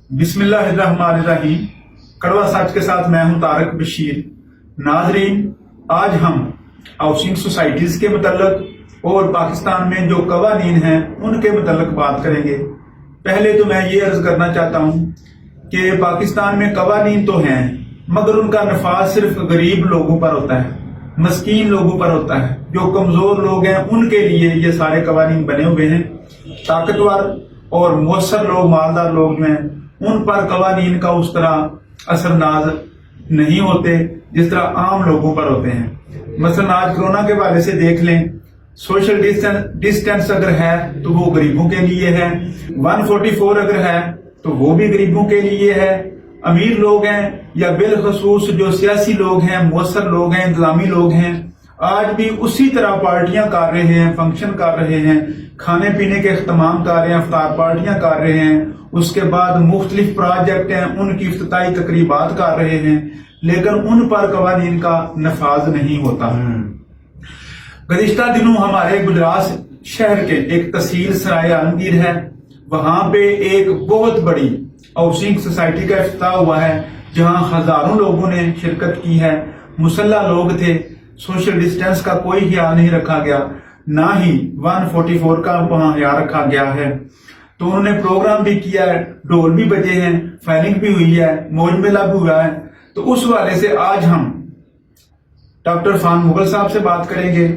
بسم اللہ الرحمن الرحیم۔ کڑوا سچ کے ساتھ میں ہوں طارق بشیر۔ ناظرین، آج ہم ہاؤسنگ سوسائٹیز کے متعلق اور پاکستان میں جو قوانین ہیں ان کے متعلق بات کریں گے۔ پہلے تو میں یہ عرض کرنا چاہتا ہوں کہ پاکستان میں قوانین تو ہیں مگر ان کا نفاذ صرف غریب لوگوں پر ہوتا ہے، مسکین لوگوں پر ہوتا ہے۔ جو کمزور لوگ ہیں ان کے لیے یہ سارے قوانین بنے ہوئے ہیں۔ طاقتور اور مؤثر لوگ، مالدار لوگ جو ہیں ان پر قوانین کا اس طرح اثر انداز نہیں ہوتے جس طرح عام لوگوں پر ہوتے ہیں۔ مثلا آج کرونا کے حوالے سے دیکھ لیں، سوشل ڈسٹینس اگر ہے تو وہ غریبوں کے لیے ہے، 144 اگر ہے تو وہ بھی غریبوں کے لیے ہے۔ امیر لوگ ہیں یا بالخصوص جو سیاسی لوگ ہیں، مؤثر لوگ ہیں، انتظامی لوگ ہیں، آج بھی اسی طرح پارٹیاں کر رہے ہیں، فنکشن کر رہے ہیں، کھانے پینے کے اہتمام کر رہے ہیں، افطار پارٹیاں کر رہے ہیں، اس کے بعد مختلف پروجیکٹ ہیں ان کی افتتاحی تقریبات کر رہے ہیں، لیکن ان پر قوانین کا نفاذ نہیں ہوتا۔ گزشتہ دنوں ہمارے گجرات شہر کے ایک تحصیل سرائے عالمگیر ہے، وہاں پہ ایک بہت بڑی ہاؤسنگ سوسائٹی کا افتتاح ہوا ہے جہاں ہزاروں لوگوں نے شرکت کی ہے۔ مسلح لوگ تھے، سوشل ڈسٹینس کا کوئی خیال نہیں رکھا گیا، نہ ہی 144 کا وہاں خیال رکھا گیا ہے۔ تو انہوں نے پروگرام بھی کیا ہے، ڈھول بھی بجے ہیں، فائرنگ بھی ہوئی ہے، موج میلہ بھی ہوا ہے۔ تو اس حوالے سے آج ہم ڈاکٹر فان مغل صاحب سے بات کریں گے،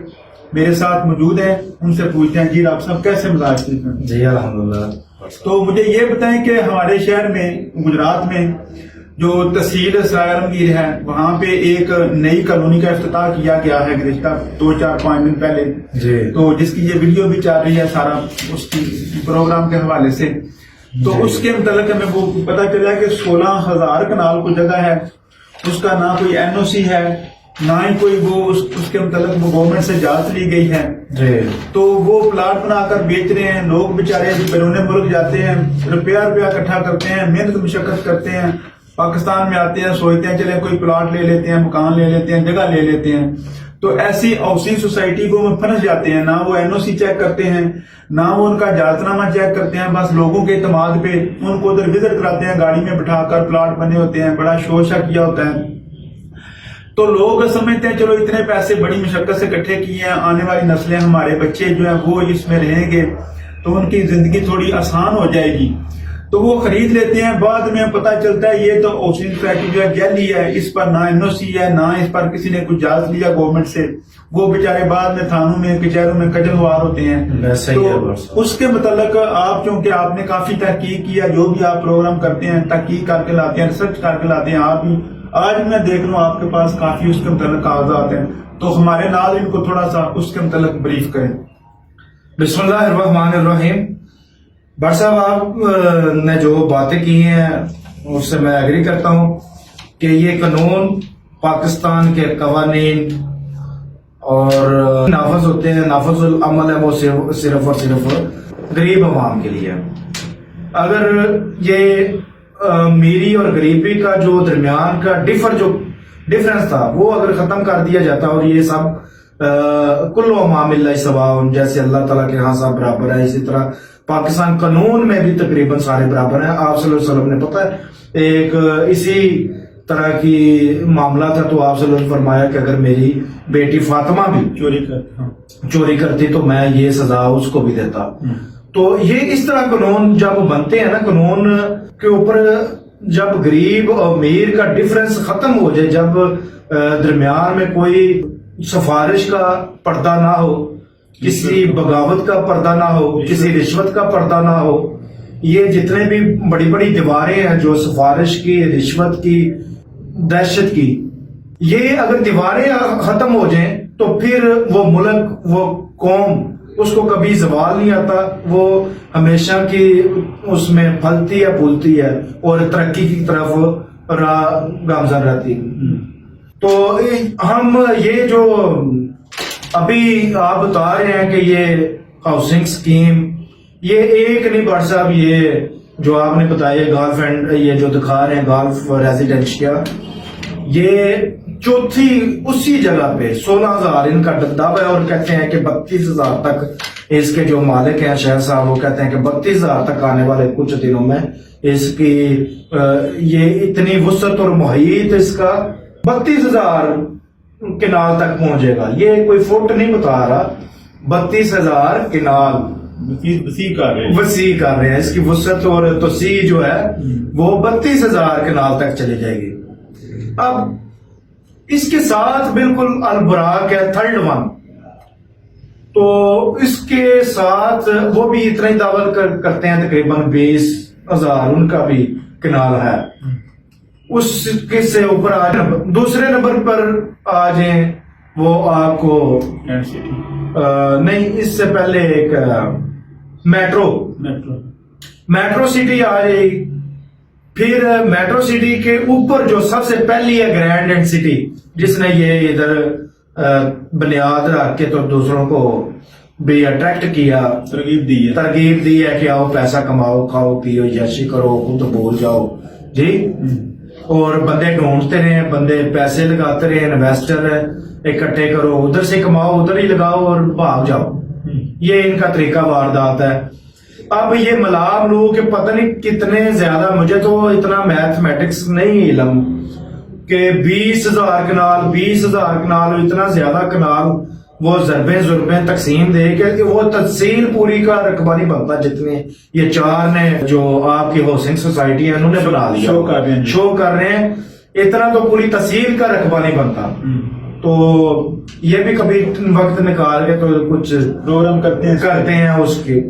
میرے ساتھ موجود ہیں، ان سے پوچھتے ہیں جی آپ سب کیسے مزاج ٹھیک ہیں؟ جی الحمدللہ۔ تو مجھے یہ بتائیں کہ ہمارے شہر میں گجرات میں جو تحصیل سرائے عالمگیر ہے وہاں پہ ایک نئی کالونی کا افتتاح کیا گیا ہے گزشتہ 2-4-5 دن پہلے جی، تو جس کی یہ ویڈیو بھی چل رہی ہے سارا اس کی پروگرام کے حوالے سے۔ تو جی، اس کے متعلق ہمیں وہ پتا چلا کہ 16,000 کنال کو جگہ ہے، اس کا نہ کوئی NOC ہے، نہ ہی کوئی وہ اس کے متعلق وہ گورنمنٹ سے اجازت لی گئی ہے۔ جی، تو وہ پلاٹ بنا کر بیچ رہے ہیں، لوگ بیچارے بیرون ملک جاتے ہیں، روپیہ اکٹھا کرتے ہیں، محنت مشقت کرتے ہیں، پاکستان میں آتے ہیں، سوچتے ہیں چلے کوئی پلاٹ لے لیتے ہیں، مکان لے لیتے ہیں، جگہ لے لیتے ہیں، تو ایسی ہاؤسنگ سوسائٹی کو میں پھنس جاتے ہیں، نہ وہ NOC چیک کرتے ہیں، نہ وہ ان کا اجازت نامہ چیک کرتے ہیں، بس لوگوں کے اعتماد پہ ان کو ادھر وزٹ کراتے ہیں، گاڑی میں بٹھا کر پلاٹ بنے ہوتے ہیں، بڑا شوشہ کیا ہوتا ہے۔ تو لوگ سمجھتے ہیں چلو اتنے پیسے بڑی مشقت سے اکٹھے کیے ہیں، آنے والی نسلیں ہمارے بچے جو ہیں وہ اس میں رہیں گے تو ان کی زندگی تھوڑی آسان ہو جائے گی، تو وہ خرید لیتے ہیں۔ بعد میں پتہ چلتا ہے یہ تو ہاؤسنگ سوسائٹی جو ہے جعلی ہے، اس پر نہ NOC ہے، نہ اس پر کسی نے کچھ اجازت لیا گورنمنٹ سے، وہ بیچارے بعد میں تھانوں میں کچہروں میں کجلوار ہوتے ہیں۔ تو اس کے متعلق آپ چونکہ آپ نے کافی تحقیق کیا، جو بھی آپ پروگرام کرتے ہیں تحقیق کر کے لاتے ہیں، ریسرچ کر کے لاتے ہیں، آپ بھی آج میں دیکھ رہا ہوں آپ کے پاس کافی اس کے متعلق کاغذات ہیں، تو ہمارے ناظرین کو تھوڑا سا اس کے متعلق بریف کریں۔ بسم اللہ الرحمن الرحیم۔ بٹ صاحب آپ نے جو باتیں کی ہیں اس سے میں ایگری کرتا ہوں کہ یہ قانون پاکستان کے قوانین اور نافذ ہوتے ہیں، نافذ العمل ہے وہ صرف اور صرف غریب عوام کے لیے۔ اگر یہ میری اور غریبی کا جو درمیان کا ڈفرنس تھا وہ اگر ختم کر دیا جاتا اور یہ سب کل عوام اللہ سواء، جیسے اللہ تعالیٰ کے ہاں سب برابر ہے، اسی طرح پاکستان قانون میں بھی تقریباً سارے برابر ہیں۔ آپ صلی اللہ علیہ وسلم نے پتہ ہے ایک اسی طرح کی معاملہ تھا تو آپ صلی اللہ علیہ وسلم نے فرمایا کہ اگر میری بیٹی فاطمہ بھی چوری کرتی تو میں یہ سزا اس کو بھی دیتا۔ تو یہ اس طرح قانون جب بنتے ہیں نا، قانون کے اوپر جب غریب اور امیر کا ڈفرنس ختم ہو جائے، جب درمیان میں کوئی سفارش کا پردہ نہ ہو، کسی بغاوت کا پردہ نہ ہو، کسی رشوت کا پردہ نہ ہو، یہ جتنے بھی بڑی بڑی دیواریں ہیں جو سفارش کی، رشوت کی، دہشت کی، یہ اگر دیواریں ختم ہو جائیں تو پھر وہ ملک، وہ قوم، اس کو کبھی زوال نہیں آتا، وہ ہمیشہ کی اس میں پھلتی ہے، پھولتی ہے اور ترقی کی طرف راہ گامزن رہتی۔ تو ہم یہ جو ابھی آپ بتا رہے ہیں کہ یہ ہاؤسنگ سکیم، یہ ایک نہیں بٹ صاحب، یہ جو آپ نے بتایا گالف اینڈ یہ جو دکھا رہے ہیں گالف ریزیڈینشیا، یہ چوتھی اسی جگہ پہ 16,000 ان کا دعویٰ ہے اور کہتے ہیں کہ 32,000 تک اس کے جو مالک ہیں شہر صاحب وہ کہتے ہیں کہ 32,000 تک آنے والے کچھ دنوں میں اس کی یہ اتنی وسعت اور محیط اس کا 32,000 کنال تک پہنچے گا. یہ کوئی فٹ نہیں بتا رہا, 32,000 کنال وسیع کر رہے ہیں. اس کی وسعت اور توسیع جو ہے وہ 32,000 کنال تک چلی جائے گی. اب اس کے ساتھ بالکل البراق ہے تھرڈ ون, تو اس کے ساتھ وہ بھی اتنا ہی دعوت کرتے ہیں, تقریباً 20,000 ان کا بھی کنال ہے. اس کے سے اوپر آج دوسرے نمبر پر آ جائیں وہ آپ کو نہیں, اس سے پہلے ایک میٹرو سٹی آ جائے گی. پھر میٹرو سٹی کے اوپر جو سب سے پہلی ہے گرینڈ اینڈ سٹی, جس نے یہ ادھر بنیاد رکھ کے تو دوسروں کو بھی اٹریکٹ کیا, ترغیب دی ہے کہ آؤ پیسہ کماؤ, کھاؤ پیو یاشی کرو, خود بھول جاؤ جی. اور بندے ڈھونڈتے رہے, بندے پیسے لگاتے رہے, انویسٹر اکٹھے کرو, ادھر سے کماؤ ادھر ہی لگاؤ اور بھاگ جاؤ. یہ ان کا طریقہ واردات ہے. اب یہ ملاب لوگ کہ پتہ نہیں کتنے زیادہ, مجھے تو اتنا میتھمیٹکس نہیں علم کہ 20,000 کنال اتنا زیادہ کنال وہ ضربیں تقسیم دے کہ وہ تحصیل پوری کا رقبہ نہیں بنتا جتنے یہ چار نے جو آپ کی ہاؤسنگ سوسائٹی ہیں انہوں نے بنا لیا, شو کر رہے ہیں. اتنا تو پوری تحصیل کا رقبہ نہیں بنتا. تو یہ بھی کبھی وقت نکال کے تو کچھ پروگرام کرتے ہیں اس کے.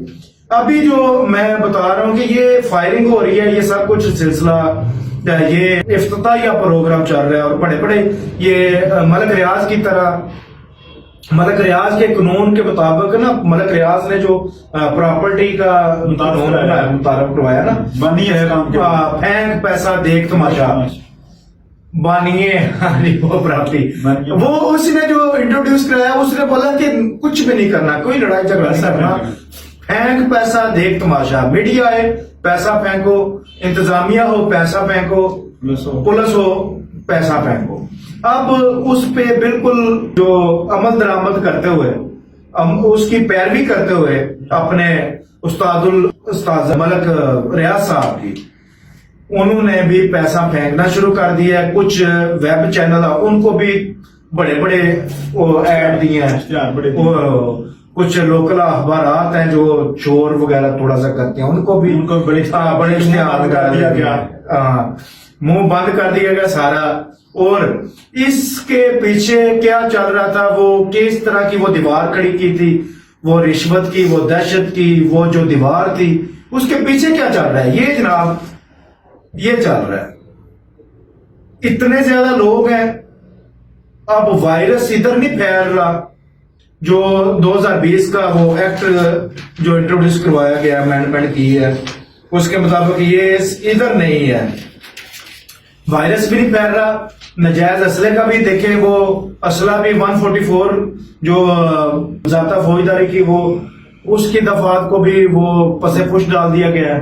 ابھی جو میں بتا رہا ہوں کہ یہ فائرنگ ہو رہی ہے, یہ سب کچھ سلسلہ یہ افتتاحیہ پروگرام چل رہا ہے, اور بڑے بڑے یہ ملک ریاض کی طرح, ملک ریاض کے قانون کے مطابق نا, ملک ریاض نے جو پراپرٹی کا قانون مطابق کروایا نا, پھینک پیسہ دیکھ تماشا بانیے وہ پراپرٹی, وہ اس نے جو انٹروڈیوس کرایا اس نے بولا کہ کچھ بھی نہیں کرنا, کوئی لڑائی جھگڑا نہیں کرنا, پھینک پیسہ دیکھ تماشا. میڈیا ہے پیسہ پھینکو, انتظامیہ ہو پیسہ پھینکو, پولیس ہو پیسہ پھینکو. اب اس پہ بالکل جو عمل درآمد کرتے ہوئے, اس کی پیروی کرتے ہوئے اپنے استاد ملک ریاض صاحب کی, انہوں نے بھی پیسہ پھینکنا شروع کر دیا ہے. کچھ ویب چینل ان کو بھی بڑے بڑے ایڈ دیے ہیں, کچھ لوکل اخبارات ہیں جو چور وغیرہ تھوڑا سا کرتے ہیں ان کو بھی بڑے اشتہار کر دیا گیا, منہ بند کر دیا گیا سارا. اور اس کے پیچھے کیا چل رہا تھا, وہ کس طرح کی وہ دیوار کھڑی کی تھی, وہ رشوت کی, وہ دہشت کی, وہ جو دیوار تھی اس کے پیچھے کیا چل رہا ہے, یہ جناب یہ چل رہا ہے. اتنے زیادہ لوگ ہیں. اب وائرس ادھر نہیں پھیل رہا, جو 2020 کا وہ ایکٹ جو انٹروڈیوس کروایا گیا, امینڈمنٹ کی ہے, اس کے مطابق یہ ادھر نہیں ہے. وائرس بھی نہیں پھیل رہا, نجائز اسلحے کا بھی دیکھیں, وہ اسلحہ بھی 144 جو ضابطہ فوجداری کی وہ اس کی دفعات کو بھی وہ پس پش ڈال دیا گیا ہے,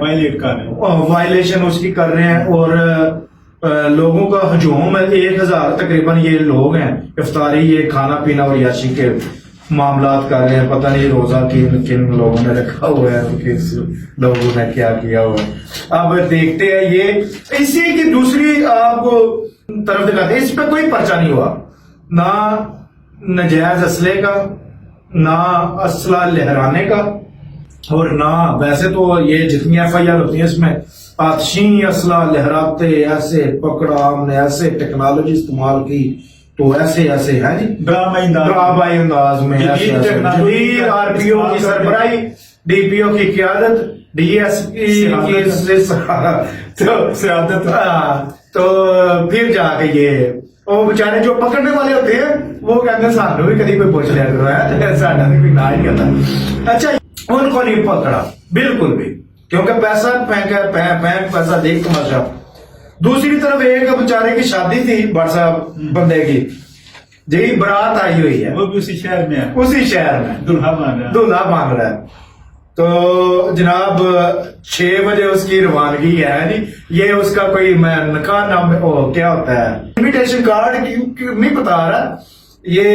وائلیشن اس کی کر رہے ہیں. اور لوگوں کا ہجوم ہے, 1,000 تقریباً یہ لوگ ہیں افطاری, یہ کھانا پینا اور یاشی کے معاملات کر رہے ہیں. پتہ نہیں روزہ کن لوگوں نے رکھا ہوا ہے, کس لوگوں نے کیا کیا ہوا ہے. اب دیکھتے ہیں. یہ اسی کی دوسری آپ کو طرف دکھاتے ہیں, اس پہ کوئی پرچہ نہیں ہوا, نہ نجائز اسلحے کا, نہ اسلحہ لہرانے کا, اور نہ ویسے تو یہ جتنی ایف آئی آر ہوتی ہیں اس میں آتشین اسلحہ لہراتے, ایسے پکڑا ہم نے, ایسے ٹیکنالوجی استعمال کی تو ایسے ہے جی ڈرامائی انداز میں, جدید آر پی او کی سربراہی, ڈی پی او کی قیادت, ڈی ایس پی کی سیادت, تو پھر جا کے یہ وہ بیچارے جو پکڑنے والے ہوتے ہیں وہ کہتے ہیں سانو بھی کدی کوئی پوچھ لیا کرو, ساڈا بھی کوئی نہ ہی کرتا. اچھا ان کو نہیں پکڑا بالکل بھی, کیونکہ پیسہ پھینک پیسہ دیکھ تماشا. دوسری طرف ایک بیچارے کی شادی تھی بڑ صاحب بندے کی جی, برات آئی ہوئی ہے, وہ بھی اسی شہر میں دلہا مان رہا ہے. تو جناب 6 بجے اس کی روانگی ہے جی. یہ اس کا کوئی میں نکاح نام کیا ہوتا ہے, انویٹیشن کارڈ نہیں بتا رہا, یہ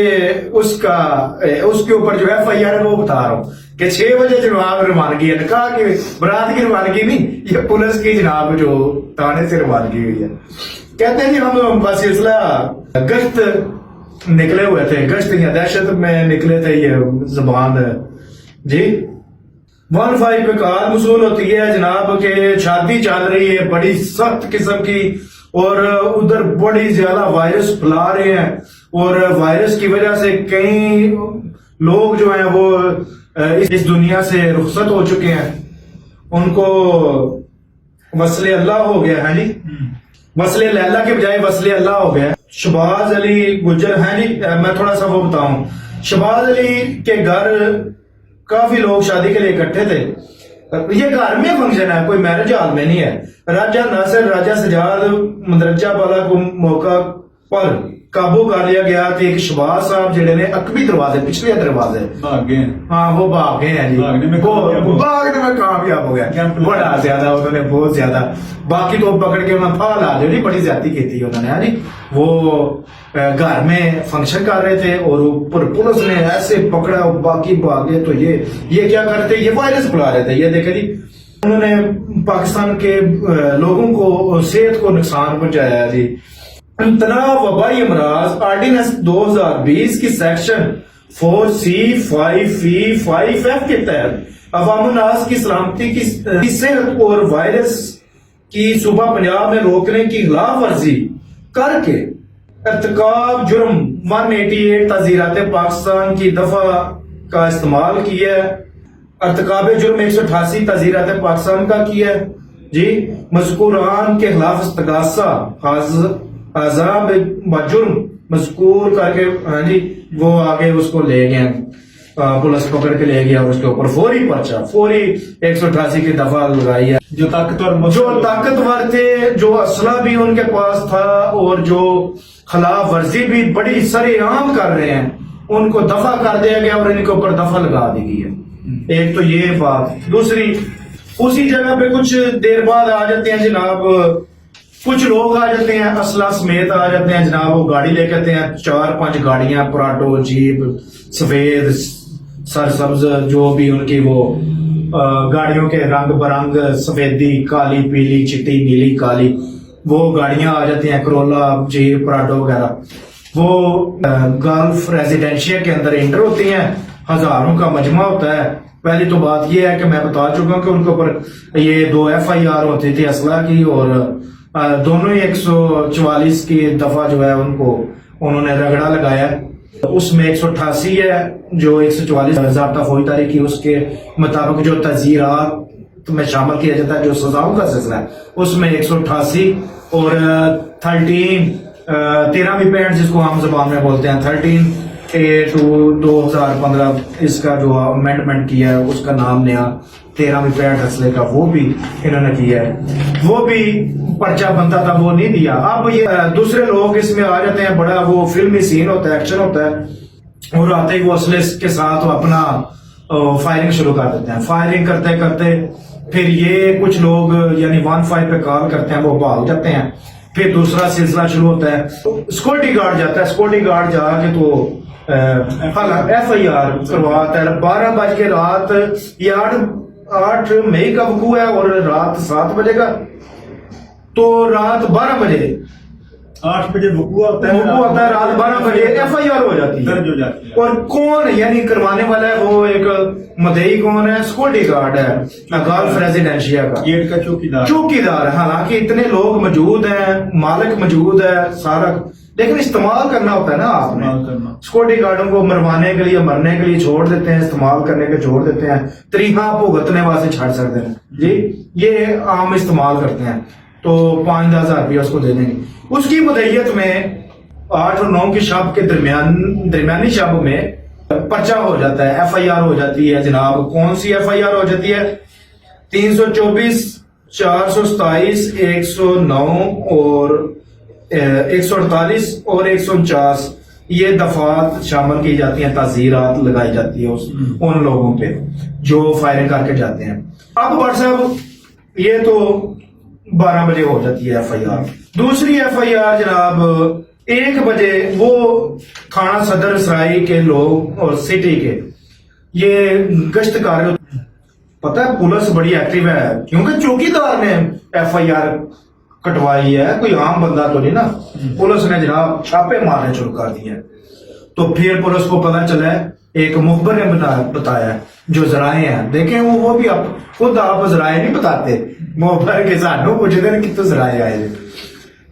اس کے اوپر جو ایف آئی آر ہے وہ بتا رہا ہوں. کہ 6 بجے جناب روانگی ہے. کہا کہ برات کی روانگی نہیں، یہ پولیس کی جناب جو تانے سے روانگی ہوئی ہے. کہتے ہیں جی ہم بسلسلہ گشت نکلے ہوئے تھے، گشت یا دہشت میں نکلے تھے. یہ زبان جی 15 پہ کار وصول ہوتی ہے جناب کہ شادی چل رہی ہے بڑی سخت قسم کی، اور ادھر بڑی زیادہ وائرس پھیلا رہے ہیں، اور وائرس کی وجہ سے کئی لوگ جو ہیں وہ اس دنیا سے رخصت ہو چکے ہیں. ان کو وصل اللہ ہو گیا ہے جی، وصل لیلا کے بجائے وصل اللہ ہو گیا. شہباز علی گجر ہیں جی، میں تھوڑا سا وہ بتاؤں. شہباز علی کے گھر کافی لوگ شادی کے لیے اکٹھے تھے. یہ گھر میں فنکشن ہے، کوئی میرج ہال میں نہیں ہے. راجہ ناصر، راجہ سجاد مندرجہ بالا کو موقع پر قابو کر لیا گیا کہ ایک شہباز صاحب جڑے نے عقبی دروازے، پچھلے دروازے بھاگ گئے. ہاں وہ بھاگ گئے ہیں جی، بھاگنے میں کامیاب ہو گیا بڑا زیادہ، انہوں نے بہت زیادہ. باقی تو پکڑ کے انہوں نے پھال آ جی بڑی زیادتی کی تھی انہوں نے ہاں جی. وہ گھر میں فنکشن کر رہے تھے اور اوپر پولیس نے ایسے پکڑا، باقی بھاگے. تو یہ کیا کرتے، یہ وائرس پھیلا رہے تھے. یہ دیکھیں جی انہوں نے پاکستان کے لوگوں کو صحت کو نقصان پہنچایا جی. امتناع وبائی امراض آرڈیننس 2020 کی سیکشن 4C5E5F کے تحت عوام الناس کی سلامتی کی صحت اور وائرس کی صوبہ پنجاب میں روکنے کی خلاف ورزی کر کے ارتکاب جرم 188 تعزیرات پاکستان کی دفعہ کا استعمال کیا ہے. ارتکاب جرم 188 تعزیرات پاکستان کا کیا ہے جی. مذکوران کے خلاف استغاثہ عذاب بجرم مذکور کر کے ہاں جی وہ آگے اس کو لے گئے، پولیس پکڑ کے لے گیا، اس کے اوپر فوری پرچہ، فوری 188 کی دفعہ لگائی ہے. جو طاقتور تھے، جو اسلحہ بھی ان کے پاس تھا اور جو خلاف ورزی بھی بڑی سرے عام کر رہے ہیں، ان کو دفع کر دیا گیا اور ان کے اوپر دفع لگا دی گئی ہے. ایک تو یہ بات. دوسری، اسی جگہ پہ کچھ دیر بعد آ جاتے ہیں جناب، کچھ لوگ آ جاتے ہیں اسلحہ سمیت آ جاتے ہیں جناب. وہ گاڑی لے کے آتے ہیں، 4-5 گاڑیاں، پراٹو، جیپ، سفید، سرسبز، جو بھی ان کی وہ گاڑیوں کے رنگ برنگ، سفیدی، کالی، پیلی، چٹی، نیلی، کالی، وہ گاڑیاں آ جاتی ہیں، کرولا، جیپ، پراٹو وغیرہ. وہ گلف ریزیڈینشیا کے اندر انٹر ہوتی ہیں، ہزاروں کا مجمع ہوتا ہے. پہلی تو بات یہ ہے کہ میں بتا چکا ہوں کہ ان کے اوپر یہ 2 FIR ہوتی تھی اسلحہ کی، اور دونوں ہی 144 کی دفعہ جو ہے ان کو انہوں نے رگڑا لگایا. اس میں 188 ہے جو 144 ضابطہ فوجی تاریخ کی، اس کے مطابق جو تعزیرات میں شامل کیا جاتا ہے، جو سزاؤں کا سلسلہ ہے، اس میں 188 اور 13ویں پینٹ جس کو عام زبان میں بولتے ہیں 13A/2015 اس کا جو امینڈمنٹ کیا ہے، اس کا نام نیا 13ویں پینٹ اسلحے کا وہ بھی انہوں نے کیا ہے. وہ بھی پرچہ بنتا تھا، وہ نہیں دیا. اب یہ دوسرے لوگ اس میں آ جاتے ہیں، بڑا وہ فلمی سین ہوتا ہے، ایکشن ہوتا ہے، اور آتے ہی وہ اسلحے کے ساتھ وہ اپنا فائرنگ شروع کر دیتے ہیں. فائرنگ کرتے کرتے پھر یہ کچھ لوگ یعنی 15 پہ کال کرتے ہیں، وہ بھاگ جاتے ہیں. پھر دوسرا سلسلہ شروع ہوتا ہے، سیکورٹی گارڈ جاتا ہے. سیکورٹی گارڈ جا کے تو FIR کرواتا ہے. 12 بج کے رات، یہ 8 مئی کا وقوع ہے اور رات 7 بجے کا. تو رات 12 بجے 8 بجے وقوع ہوتا ہے، رات 12 بجے FIR ہو جاتی ہے. اور کون یعنی کروانے والا ہے، وہ ایک مدعی کون ہے، سیکورٹی گارڈ ہے گلف ریزیڈینشیا کا، گیٹ کا چوکیدار ہے. حالانکہ اتنے لوگ موجود ہیں، مالک موجود ہے سارا، لیکن استعمال کرنا ہوتا ہے نا آپ نے. سیکورٹی گارڈوں کو مروانے کے لیے، مرنے کے لیے چھوڑ دیتے ہیں، استعمال کرنے کے چھوڑ دیتے ہیں، طریقہ بھگتنے واسطے چھاڑ سکتے ہیں جی. یہ عام استعمال کرتے ہیں. تو 5-10 ہزار روپیہ اس کو دے دیں گے. اس کی مدعیت میں 8 اور 9 کی شب کے درمیانی شب میں پرچہ ہو جاتا ہے، FIR ہو جاتی ہے جناب. کون سی FIR ہو جاتی ہے؟ 324 427 109 اور 148 اور 149 یہ دفعات شامل کی جاتی ہیں، تعزیرات لگائی جاتی ہے ان لوگوں پہ جو فائرنگ کر کے جاتے ہیں. اب بھٹ صاحب یہ تو 12 بجے ہو جاتی ہے FIR. دوسری FIR جناب 1 بجے وہ تھانہ صدر سرائی کے لوگ اور سٹی کے یہ گشت کار پتہ ہے پولیس بڑی ایکٹیو ہے کیونکہ چوکیدار نے ایف آئی آر کٹوائی ہے، کوئی عام بندہ تو نہیں نا. پولیس نے جناب چھاپے مارنے شروع کر دیے. تو پھر پولیس کو پتا چلا ہے، ایک مخبر نے بتایا جو ذرائع ہیں، دیکھیں وہ بھی خود آپ ذرائع نہیں بتاتے، مخبر کے سانوں پوچھتے ہیں کتنے ذرائع آئے.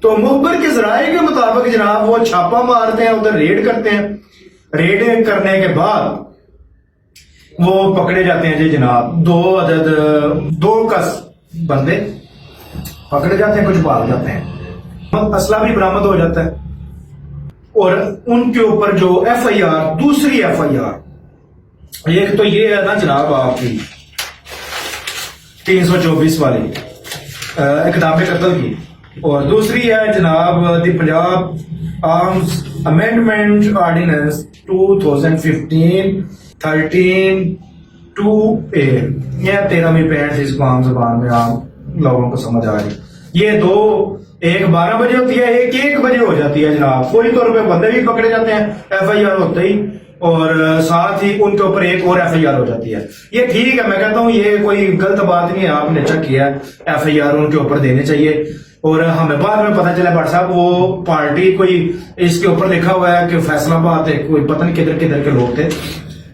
تو مخبر کے ذرائع کے مطابق جناب وہ چھاپا مارتے ہیں، ادھر ریڈ کرتے ہیں. ریڈ کرنے کے بعد وہ پکڑے جاتے ہیں جی جناب، 2 کس بندے پکڑے جاتے ہیں، کچھ بھاگ جاتے ہیں، اسلحہ بھی برآمد ہو جاتا ہے. اور ان کے اوپر جو ایف آئی آر، دوسری ایف آئی آر، ایک تو یہ ہے نا جناب آپ کی 324 والی اقدام قتل کی، اور دوسری ہے جناب the Punjab arms amendment ordinance 2015 13(2)(a، یہ 13ویں پینٹ اس کو عام زبان میں عام لوگوں کو سمجھ آ رہی. یہ دو، ایک 12 بجے ہوتی ہے، ایک 1 بجے ہو جاتی ہے جناب. فوری طور پہ بندے بھی پکڑے جاتے ہیں ایف آئی آر ہوتے ہی، اور ساتھ ہی ان کے اوپر ایک اور ایف آئی آر ہو جاتی ہے. یہ ٹھیک ہے، میں کہتا ہوں یہ کوئی غلط بات نہیں ہے، آپ نے چیک کیا ایف آئی آر ان کے اوپر دینے چاہیے. اور ہمیں بعد میں پتا چلا بھٹ صاحب وہ پارٹی کوئی اس کے اوپر لکھا ہوا ہے کہ فیصلہ آباد ہے، کوئی پتہ نہیں کدھر کے لوگ تھے.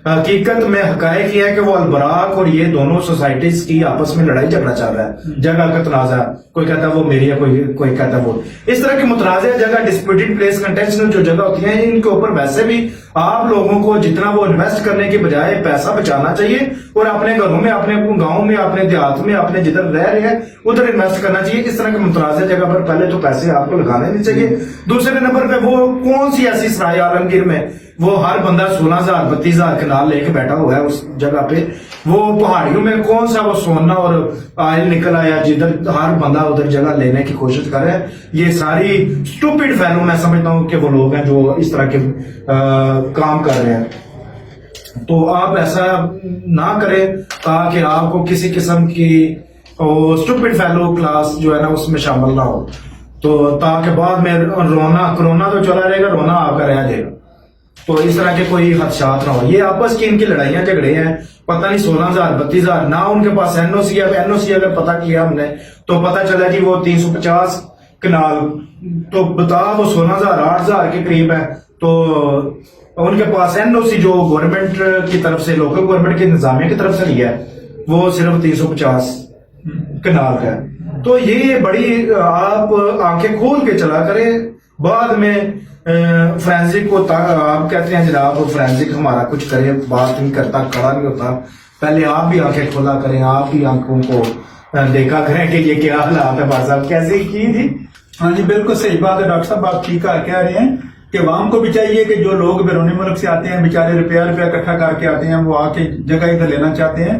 حقیقت میں حقائق یہ ہے کہ وہ البراق اور یہ دونوں سوسائٹیز کی آپس میں لڑائی جھگڑا چل رہا ہے، جگہ کا تنازع، کوئی کہتا ہے وہ میری ہے، کوئی کہتا ہے وہ. اس طرح کی متنازع جگہ، ڈسپیوٹڈ پلیس، کنٹینشنل جو جگہ ہوتی ہیں، ان کے اوپر ویسے بھی آپ لوگوں کو جتنا وہ انویسٹ کرنے کے بجائے پیسہ بچانا چاہیے، اور اپنے گھروں میں، اپنے گاؤں میں، اپنے دیہات میں، اپنے جدھر رہ رہے ہیں ادھر انویسٹ کرنا چاہیے. اس طرح کی متنازع جگہ پر پہلے تو پیسے آپ کو لگانے نہیں چاہیے. دوسرے نمبر پہ وہ کون سی ایسی سرائے عالمگیر میں وہ ہر بندہ 16,000 32,000 کنال لے کے بیٹھا ہوا ہے اس جگہ پہ، وہ پہاڑیوں میں کون سا وہ سونا اور آئل نکل آیا جدھر ہر بندہ ادھر جگہ لینے کی کوشش کر رہا ہے. یہ ساری اسٹوپڈ فیلو میں سمجھتا ہوں کہ وہ لوگ ہیں جو اس طرح کے کام کر رہے ہیں. تو آپ ایسا نہ کریں تاکہ آپ کو کسی قسم کی اسٹوپڈ فیلو کلاس جو ہے نا اس میں شامل نہ ہو، تو تاکہ بعد میں کرونا تو چلا جائے گا، رونا آپ کا رہ جائے گا. تو اس طرح کے کوئی خدشات نہ ہو. یہ آپس کی ان کی لڑائیاں جھگڑے ہیں، پتہ نہیں 16,000 32,000، نہ ان کے پاس این او سی ہے. این او سی اگر پتہ کیا ہم نے تو پتہ چلا جی وہ 350 کنال، تو بتا وہ 16,000 8,000 کے قریب ہے. تو ان کے پاس این او سی جو گورنمنٹ کی طرف سے، لوکل گورنمنٹ کی انتظامیہ کی طرف سے لیا ہے، وہ صرف 350 کنال کا ہے. تو یہ بڑی آپ آنکھیں کھول کے چلا کریں. بعد میں فرینزک کو آپ کہتے ہیں جناب فرینزک ہمارا کچھ کرے، بات نہیں کرتا، کھڑا نہیں ہوتا. پہلے آپ بھی آنکھیں کھولا کریں، آپ بھی آنکھوں کو دیکھا کریں کہ یہ کیا حالات ہے. بات صاحب کیسے کی تھی؟ ہاں جی بالکل صحیح بات ہے ڈاکٹر صاحب، آپ ٹھیک کہہ رہے ہیں کہ عوام کو بھی چاہیے کہ جو لوگ بیرونی ملک سے آتے ہیں، بیچارے روپیہ اکٹھا کر کے آتے ہیں، وہ آ کے جگہ ادھر لینا چاہتے ہیں،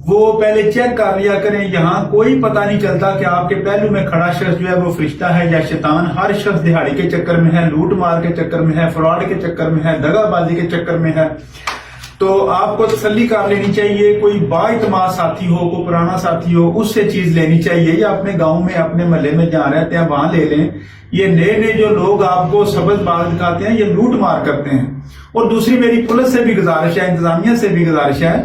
وہ پہلے چیک کر لیا کریں. یہاں کوئی پتہ نہیں چلتا کہ آپ کے پہلو میں کھڑا شخص جو ہے وہ فرشتہ ہے یا شیطان. ہر شخص دہاڑی کے چکر میں ہے، لوٹ مار کے چکر میں ہے، فراڈ کے چکر میں ہے، دغا بازی کے چکر میں ہے. تو آپ کو تسلی کر لینی چاہیے، کوئی با اعتماد ساتھی ہو، کوئی پرانا ساتھی ہو، اس سے چیز لینی چاہیے، یا اپنے گاؤں میں، اپنے محلے میں جہاں رہتے ہیں وہاں لے لیں. یہ نئے جو لوگ آپ کو سبز بات دکھاتے ہیں، یہ لوٹ مار کرتے ہیں. اور دوسری میری پولیس سے بھی گزارش ہے، انتظامیہ سے بھی گزارش ہے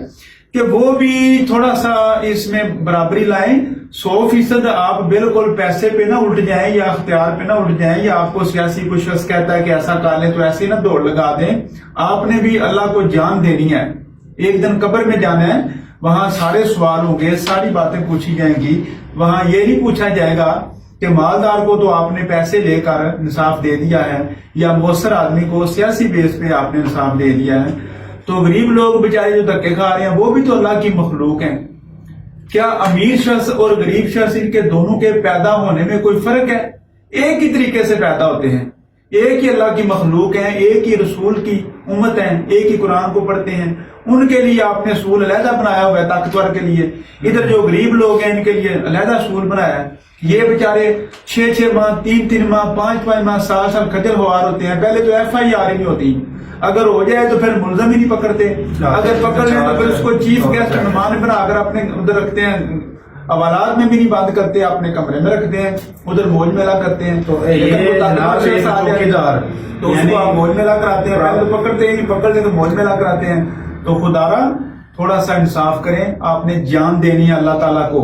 کہ وہ بھی تھوڑا سا اس میں برابری لائیں. 100% آپ بالکل پیسے پہ نہ اٹھ جائیں یا اختیار پہ نہ اٹھ جائیں، یا آپ کو سیاسی کوئی شخص کہتا ہے کہ ایسا کر لیں تو ایسے نہ دوڑ لگا دیں. آپ نے بھی اللہ کو جان دینی ہے، ایک دن قبر میں جانا ہے، وہاں سارے سوال ہوں گے، ساری باتیں پوچھی جائیں گی. وہاں یہ نہیں پوچھا جائے گا کہ مالدار کو تو آپ نے پیسے لے کر انصاف دے دیا ہے، یا مؤثر آدمی کو سیاسی بیس پہ آپ نے انصاف دے دیا ہے. تو غریب لوگ بیچارے جو دھکے کھا رہے ہیں وہ بھی تو اللہ کی مخلوق ہیں. کیا امیر شخص اور غریب شخص ان کے دونوں کے پیدا ہونے میں کوئی فرق ہے؟ ایک ہی طریقے سے پیدا ہوتے ہیں، ایک ہی اللہ کی مخلوق ہیں، ایک ہی رسول کی امت ہیں، ایک ہی قرآن کو پڑھتے ہیں. ان کے لیے آپ نے اصول علیحدہ بنایا ہوا ہے طاقتور کے لیے. ادھر جو غریب لوگ ہیں ان کے لیے علیحدہ اصول بنایا ہے. یہ بیچارے 6 ماہ 3 ماہ 5 ماہ سال خجل خوار ہوتے ہیں. پہلے تو ایف آئی آر ہی نہیں ہوتی، اگر ہو جائے تو پھر ملزم ہی نہیں پکڑتے، اگر پکڑ لیں تو پھر اس کو چیف گیسٹ مہمان بنا کر اپنے ادھر رکھتے ہیں، حوالات میں بھی نہیں بند کرتے، اپنے کمرے میں رکھتے ہیں، ادھر بوجھ میلا کرتے ہیں. تو اس کو آپ بوجھ میلا کراتے ہیں، پہلے تو پکڑتے ہی نہیں، پکڑ لیں تو بوجھ میلا کراتے ہیں. تو خدارا تھوڑا سا انصاف کریں. آپ نے جان دینی ہے اللہ تعالیٰ کو,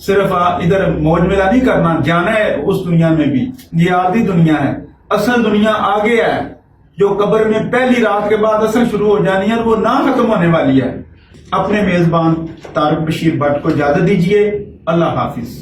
صرف ادھر موج میلہ نہیں کرنا, جانا ہے اس دنیا میں بھی. یہ آدھی دنیا ہے, اصل دنیا آگے ہے جو قبر میں پہلی رات کے بعد اصل شروع ہو جانی ہے اور وہ نہ ختم ہونے والی ہے. اپنے میزبان طارق بشیر بٹ کو اجازت دیجیے. اللہ حافظ.